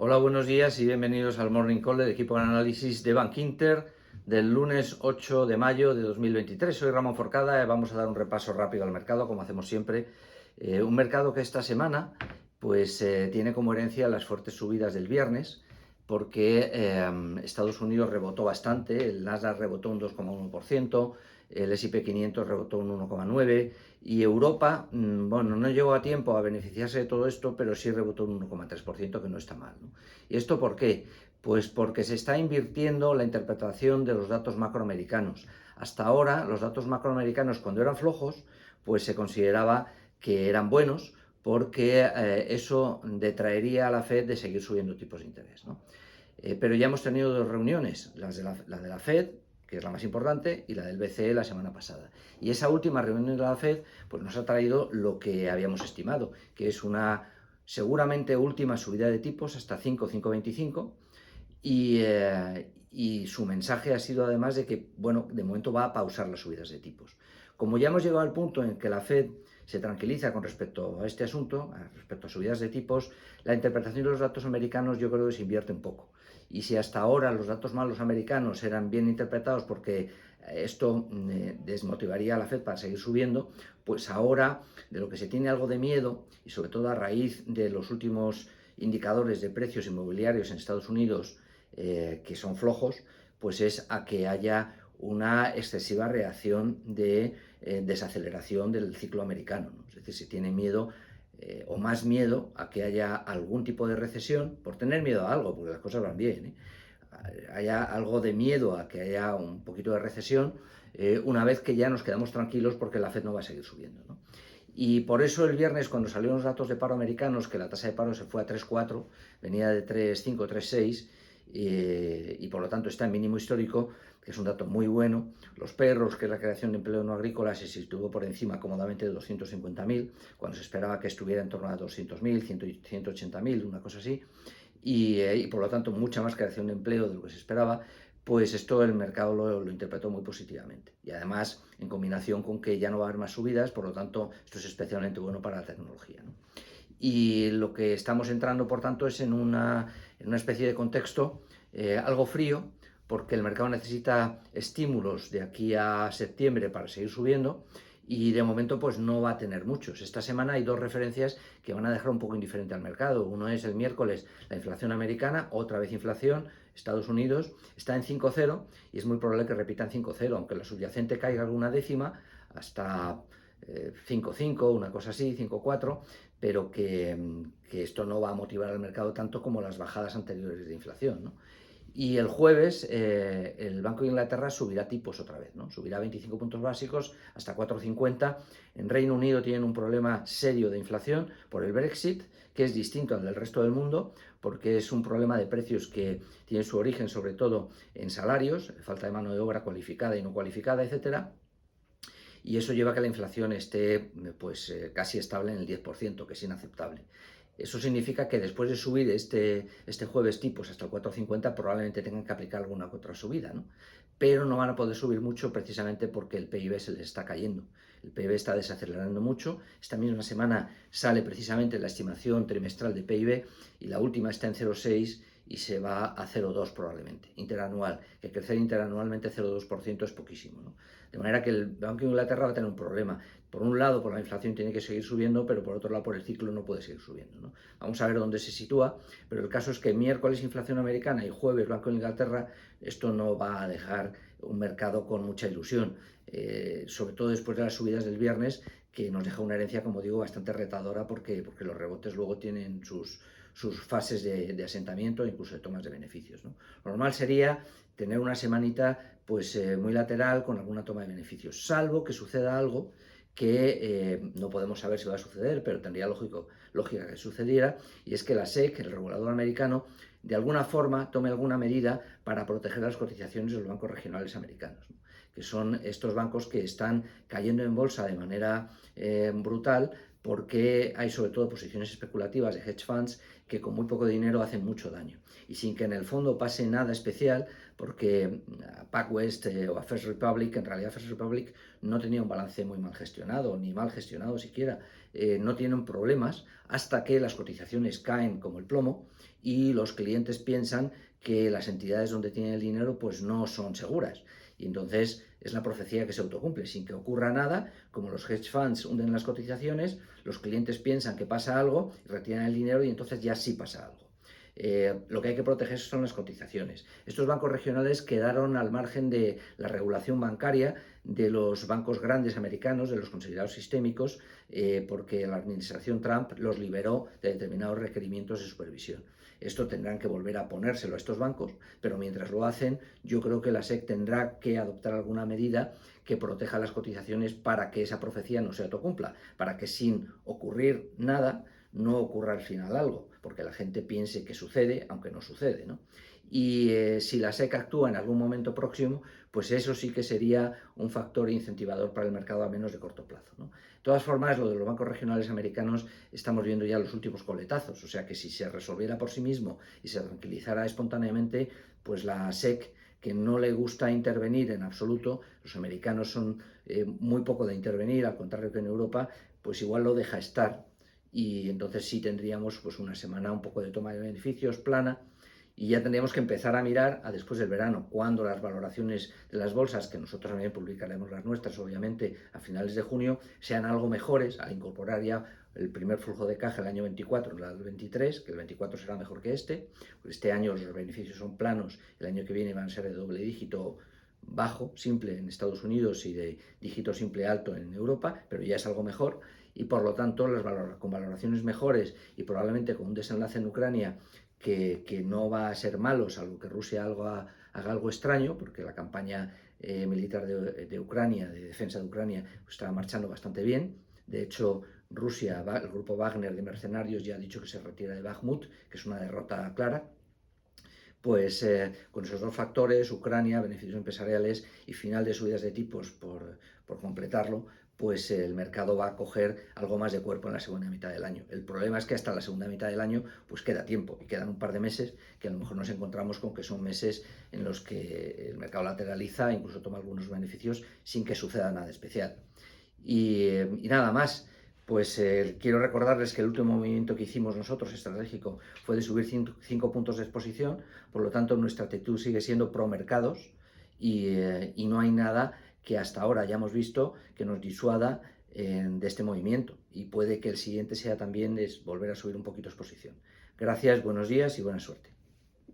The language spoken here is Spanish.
Hola, buenos días y bienvenidos al Morning Call del equipo de análisis de Bankinter del lunes 8 de mayo de 2023. Soy Ramón Forcada y vamos a dar un repaso rápido al mercado, como hacemos siempre. Un mercado que esta semana tiene como herencia las fuertes subidas del viernes, porque Estados Unidos rebotó bastante, el Nasdaq rebotó un 2,1%, el S&P 500 rebotó un 1,9% y Europa, bueno, no llegó a tiempo a beneficiarse de todo esto, pero sí rebotó un 1,3%, que no está mal, ¿no? ¿Y esto por qué? Pues porque se está invirtiendo la interpretación de los datos macroamericanos. Hasta ahora, los datos macroamericanos, cuando eran flojos, pues se consideraba que eran buenos, porque eso detraería a la Fed de seguir subiendo tipos de interés, ¿no? Pero ya hemos tenido dos reuniones, la de la Fed, que es la más importante, y la del BCE la semana pasada. Y esa última reunión de la Fed pues nos ha traído lo que habíamos estimado, que es una seguramente última subida de tipos hasta 5,525, y su mensaje ha sido además de que, bueno, de momento va a pausar las subidas de tipos. Como ya hemos llegado al punto en que la Fed se tranquiliza con respecto a este asunto, respecto a subidas de tipos, la interpretación de los datos americanos yo creo que se invierte un poco. Y si hasta ahora los datos malos americanos eran bien interpretados porque esto desmotivaría a la Fed para seguir subiendo, pues ahora de lo que se tiene algo de miedo, y sobre todo a raíz de los últimos indicadores de precios inmobiliarios en Estados Unidos, que son flojos, pues es a que haya una excesiva reacción de desaceleración del ciclo americano, ¿no? Es decir, se tiene miedo o más miedo a que haya algún tipo de recesión, por tener miedo a algo, porque las cosas van bien, ¿eh? Haya algo de miedo a que haya un poquito de recesión, una vez que ya nos quedamos tranquilos porque la Fed no va a seguir subiendo, ¿no? Y por eso el viernes, cuando salieron los datos de paro americanos, que la tasa de paro se fue a 3,4, venía de 3,5, 3,6, y por lo tanto está en mínimo histórico, que es un dato muy bueno. Los perros, que es la creación de empleo no agrícola, se situó por encima cómodamente de 250.000, cuando se esperaba que estuviera en torno a 200.000, 180.000, una cosa así, y por lo tanto mucha más creación de empleo de lo que se esperaba. Pues esto el mercado lo interpretó muy positivamente. Y además, en combinación con que ya no va a haber más subidas, por lo tanto, esto es especialmente bueno para la tecnología, ¿no? Y lo que estamos entrando, por tanto, es en una especie de contexto algo frío, porque el mercado necesita estímulos de aquí a septiembre para seguir subiendo, y de momento pues no va a tener muchos. Esta semana hay dos referencias que van a dejar un poco indiferente al mercado. Uno es el miércoles, la inflación americana, otra vez inflación. Estados Unidos está en 5,0 y es muy probable que repitan 5,0, aunque la subyacente caiga alguna décima, hasta 5,5, una cosa así, 5,4, pero que esto no va a motivar al mercado tanto como las bajadas anteriores de inflación, ¿no? Y el jueves el Banco de Inglaterra subirá tipos otra vez, ¿no? Subirá 25 puntos básicos hasta 4,50. En Reino Unido tienen un problema serio de inflación por el Brexit, que es distinto al del resto del mundo, porque es un problema de precios que tiene su origen sobre todo en salarios, falta de mano de obra cualificada y no cualificada, etcétera. Y eso lleva a que la inflación esté casi estable en el 10%, que es inaceptable. Eso significa que después de subir este jueves tipos hasta el 4,50, probablemente tengan que aplicar alguna otra subida, ¿no? Pero no van a poder subir mucho precisamente porque el PIB se les está cayendo. El PIB está desacelerando mucho. Esta misma semana sale precisamente la estimación trimestral de PIB y la última está en 0,6 y se va a 0,2 probablemente, interanual, que crecer interanualmente 0,2% es poquísimo, ¿no? De manera que el Banco de Inglaterra va a tener un problema. Por un lado, por la inflación tiene que seguir subiendo, pero por otro lado, por el ciclo no puede seguir subiendo, ¿no? Vamos a ver dónde se sitúa, pero el caso es que miércoles inflación americana y jueves Banco de Inglaterra, esto no va a dejar un mercado con mucha ilusión, sobre todo después de las subidas del viernes, que nos deja una herencia, como digo, bastante retadora, porque los rebotes luego tienen sus fases de asentamiento e incluso de tomas de beneficios, ¿no? Lo normal sería tener una semanita muy lateral con alguna toma de beneficios, salvo que suceda algo que no podemos saber si va a suceder, pero tendría lógica que sucediera, y es que la SEC, el regulador americano, de alguna forma tome alguna medida para proteger las cotizaciones de los bancos regionales americanos, ¿no? Que son estos bancos que están cayendo en bolsa de manera brutal, porque hay sobre todo posiciones especulativas de hedge funds que con muy poco dinero hacen mucho daño y sin que en el fondo pase nada especial, porque PacWest o a First Republic, en realidad First Republic no tenía un balance muy mal gestionado, ni mal gestionado siquiera, no tienen problemas hasta que las cotizaciones caen como el plomo y los clientes piensan que las entidades donde tienen el dinero pues no son seguras. Y entonces es la profecía que se autocumple. Sin que ocurra nada, como los hedge funds hunden las cotizaciones, los clientes piensan que pasa algo, retiran el dinero y entonces ya sí pasa algo. Lo que hay que proteger son las cotizaciones. Estos bancos regionales quedaron al margen de la regulación bancaria de los bancos grandes americanos, de los considerados sistémicos, porque la administración Trump los liberó de determinados requerimientos de supervisión. Esto tendrán que volver a ponérselo a estos bancos, pero mientras lo hacen, yo creo que la SEC tendrá que adoptar alguna medida que proteja las cotizaciones para que esa profecía no se autocumpla, para que sin ocurrir nada no ocurra al final algo, porque la gente piense que sucede, aunque no sucede, ¿no? Y si la SEC actúa en algún momento próximo, pues eso sí que sería un factor incentivador para el mercado, a menos de corto plazo, ¿no? De todas formas, lo de los bancos regionales americanos estamos viendo ya los últimos coletazos, o sea que si se resolviera por sí mismo y se tranquilizara espontáneamente, pues la SEC, que no le gusta intervenir en absoluto, los americanos son muy poco de intervenir, al contrario que en Europa, pues igual lo deja estar y entonces sí tendríamos pues una semana un poco de toma de beneficios plana y ya tendríamos que empezar a mirar a después del verano, cuando las valoraciones de las bolsas, que nosotros también publicaremos las nuestras obviamente a finales de junio, sean algo mejores al incorporar ya el primer flujo de caja el año 24 en el 23, que el 24 será mejor que este año los beneficios son planos, el año que viene van a ser de doble dígito bajo, simple en Estados Unidos y de dígito simple alto en Europa, pero ya es algo mejor y por lo tanto con valoraciones mejores y probablemente con un desenlace en Ucrania que no va a ser malo, salvo que Rusia haga algo extraño, porque la campaña militar de Ucrania, de defensa de Ucrania, pues está marchando bastante bien. De hecho, Rusia, el grupo Wagner de mercenarios ya ha dicho que se retira de Bakhmut, que es una derrota clara. Pues con esos dos factores, Ucrania, beneficios empresariales y final de subidas de tipos por completarlo, pues el mercado va a coger algo más de cuerpo en la segunda mitad del año. El problema es que hasta la segunda mitad del año pues queda tiempo y quedan un par de meses que a lo mejor nos encontramos con que son meses en los que el mercado lateraliza, incluso toma algunos beneficios sin que suceda nada especial. Y nada más. Pues quiero recordarles que el último movimiento que hicimos nosotros estratégico fue de subir 5 puntos de exposición, por lo tanto nuestra actitud sigue siendo pro mercados y no hay nada que hasta ahora hayamos visto que nos disuada de este movimiento y puede que el siguiente sea también volver a subir un poquito exposición. Gracias, buenos días y buena suerte.